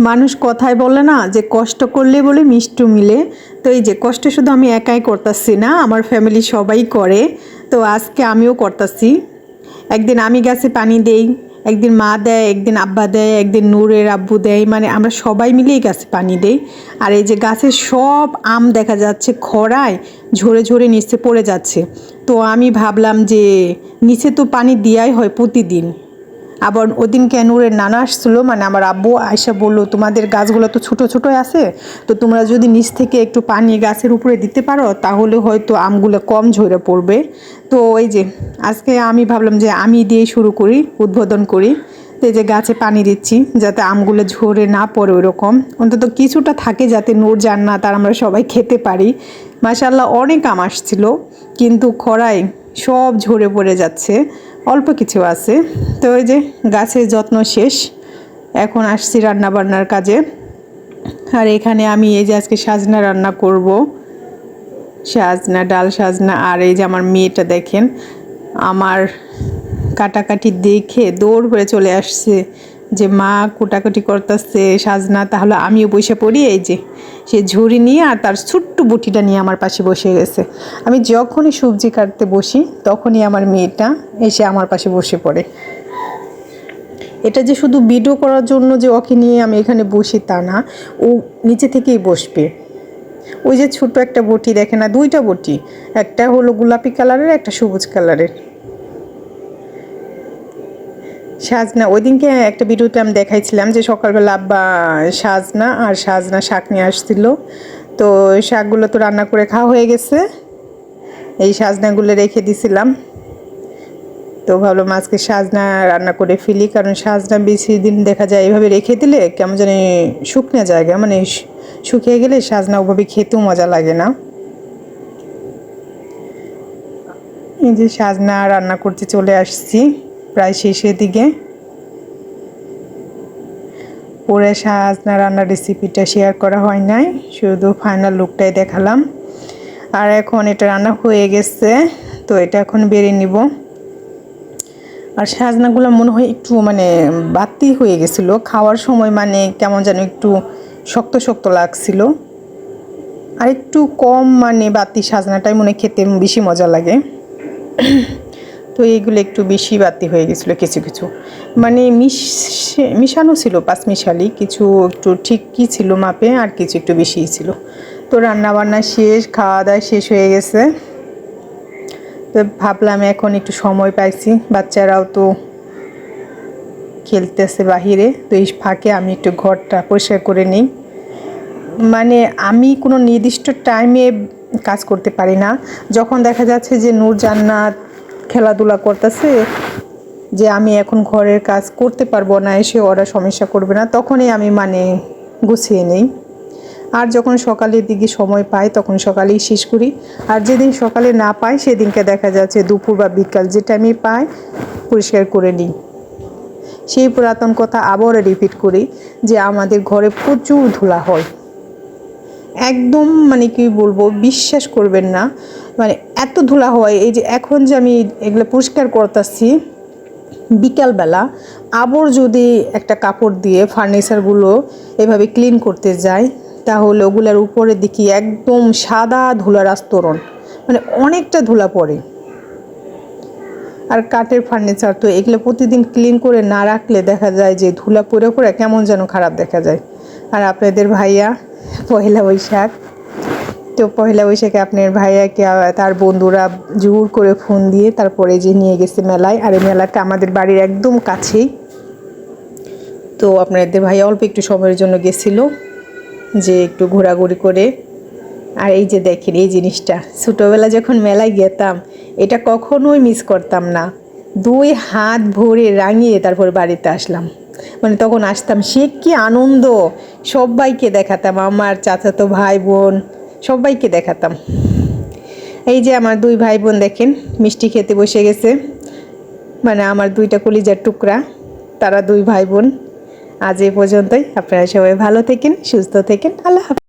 মানুষ কথায় বলে না যে কষ্ট করলে বলে মিষ্টি মিলে। তো এই যে কষ্ট শুধু আমি একাই করতেছি না, আমার ফ্যামিলি সবাই করে। তো আজকে আমিও করতেছি। একদিন আমি গাছে পানি দেই, একদিন মা দেয়, একদিন আব্বা দেয়, একদিন নূরের আব্বু দেয়, মানে আমরা সবাই মিলেই গাছে পানি দেই। আর এই যে গাছের সব আম দেখা যাচ্ছে খরায় ঝরে ঝরে নিচে পড়ে যাচ্ছে। তো আমি ভাবলাম যে নিচে তো পানি দেওয়াই হয় প্রতিদিন। আবার ওদিনকে নূরের নানা আসছিলো, মানে আমার আব্বু আয়সা বললো তোমাদের গাছগুলো তো ছোটো ছোটোই আছে, তো তোমরা যদি নিচ থেকে একটু পানি গাছের উপরে দিতে পারো তাহলে হয়তো আমগুলো কম ঝরে পড়বে। তো ওই যে আজকে আমি ভাবলাম যে আমি দিয়ে শুরু করি, উদ্বোধন করি। তো এই যে গাছে পানি দিচ্ছি যাতে আমগুলো ঝরে না পড়ে, ওইরকম অন্তত কিছুটা থাকে যাতে নূর জান্নাত আর আমরা সবাই খেতে পারি। মাশাআল্লাহ অনেক আম আসছিল, কিন্তু খরায় সব ঝরে পড়ে যাচ্ছে, অল্প কিছু আছে। তো ওই যে গাছের যত্ন শেষ, এখন আসছি রান্না বান্নার কাজে। আর এখানে আমি এই যে আজকে সাজনা রান্না করব, সাজনা ডাল সাজনা। আর এই যে আমার মেয়েটা দেখেন আমার কাটাকাটি দেখে দৌড় করে চলে আসছে যে মা কুটাকুটি করতেছে সাজনা, তাহলে আমিও বসে পড়ি। এই যে সে ঝুড়ি নিয়ে আর তার ছোট্ট বটিটা নিয়ে আমার পাশে বসে গেছে। আমি যখনই সবজি কাটতে বসি তখনই আমার মেয়েটা এসে আমার পাশে বসে পড়ে। এটা যে শুধু ভিডিও করার জন্য যে ওকে নিয়ে আমি এখানে বসি তা না, ও নিচে থেকেই বসবে। ওই যে ছোট একটা বটি দেখে না, দুইটা বটি, একটা হলো গোলাপি কালারের, একটা সবুজ কালারের। সাজনা ওই দিনকে একটা ভিডিওতে আমি দেখাইছিলাম যে সকালবেলা আব্বা সাজনা আর সাজনা শাক নিয়ে আসছিল। তো শাকগুলো তো রান্না করে খাওয়া হয়ে গেছে, এই সাজনাগুলো রেখে দিছিলাম। তো ভাবলাম আজকে সাজনা রান্না করে ফেলি, কারণ সাজনা বেশি দিন দেখা যায় এভাবে রেখে দিলে কেমন জানি শুকনো জায়গা, মানে শুকিয়ে গেলে সাজনা ওভাবে খেতেও মজা লাগে না। এই যে সাজনা রান্না করতে চলে আসছি প্রায় শেষের দিকে। পুরো সাজনা রান্নার রেসিপিটা শেয়ার করা হয় নাই, শুধু ফাইনাল লুকটাই দেখালাম। আর এখন এটা রান্না হয়ে গেছে, তো এটা এখন বেড়ে নিব। আর সাজনাগুলো মনে হয় একটু মানে বাতি হয়ে গেছিলো খাওয়ার সময়, মানে কেমন যেন একটু শক্ত শক্ত লাগছিল। আর একটু কম মানে বাতি সাজনাটাই মনে খেতে বেশি মজা লাগে। তো এইগুলো একটু বেশি বাতি হয়ে গেছিলো, কিছু কিছু মানে মিশানো ছিল, পাঁচমিশালি কিছু একটু ঠিকই ছিল মাপে, আর কিছু একটু বেশিই ছিল। তো রান্নাবান্না শেষ, খাওয়া দাওয়া শেষ হয়ে গেছে। তো ভাবলাম এখন একটু সময় পাইছি, বাচ্চারাও তো খেলতেছে বাহিরে, তো এই ফাঁকে আমি একটু ঘরটা পরিষ্কার করে নিই। মানে আমি কোনো নির্দিষ্ট টাইমে কাজ করতে পারি না। যখন দেখা যাচ্ছে যে নূর জান্নাত খেলাধুলা করতেছে, যে আমি এখন ঘরের কাজ করতে পারবো না, এসে ওরা সমস্যা করবে না, তখনই আমি মানে গুছিয়ে নিই। আর যখন সকালের দিকে সময় পাই তখন সকালেই শেষ করি। আর যেদিন সকালে না পাই সেদিনকে দেখা যাচ্ছে দুপুর বা বিকাল যে টাইমে পাই পরিষ্কার করে নিই। সেই পুরাতন কথা আবারও রিপিট করি যে আমাদের ঘরে প্রচুর ধুলা হয়, একদম মানে কি বলবো, বিশ্বাস করবেন না, মানে এত ধুলা হয়। এই যে এখন যে আমি এগুলো পরিষ্কার করতেছি বিকালবেলা, আবার যদি একটা কাপড় দিয়ে ফার্নিচারগুলো এভাবে ক্লিন করতে যাই তাহলে ওগুলোর উপরে দেখি একদম সাদা ধুলার আস্তরণ, মানে অনেকটা ধুলা পড়ে। আর কাঠের ফার্নিচার তো এগুলো প্রতিদিন ক্লিন করে না রাখলে দেখা যায় যে ধুলা পড়ে পড়ে কেমন যেন খারাপ দেখা যায়। আর আপনাদের ভাইয়া পয়লা বৈশাখ, তো পয়লা বৈশাখে আপনার ভাইয়াকে তার বন্ধুরা জোর করে ফোন দিয়ে তারপরে যে নিয়ে গেছে মেলায়। আর এই মেলাটা আমাদের বাড়ির একদম কাছেই। তো আপনাদের ভাইয়া অল্প একটু সময়ের জন্য গেছিল যে একটু ঘোরাঘুরি করে। আর এই যে দেখেন এই জিনিসটা, ছোটোবেলা যখন মেলায় যেতাম এটা কখনোই মিস করতাম না, 2 হাত ভরে রাঙিয়ে তারপর বাড়িতে আসলাম, মানে তখন আসতাম সে কি আনন্দ, সবাইকে দেখাতাম, আমার চাচাতো ভাই বোন সবাইকে দেখাতাম। এই যে আমার 2 ভাই বোন দেখেন মিষ্টি খেতে বসে গেছে, মানে আমার 2টা কলিজার টুকরা, তারা 2 ভাই বোন। আজ এ পর্যন্তই, আপনারা সবাই ভালো থাকেন, সুস্থ থাকেন, আল্লাহ হাফেজ।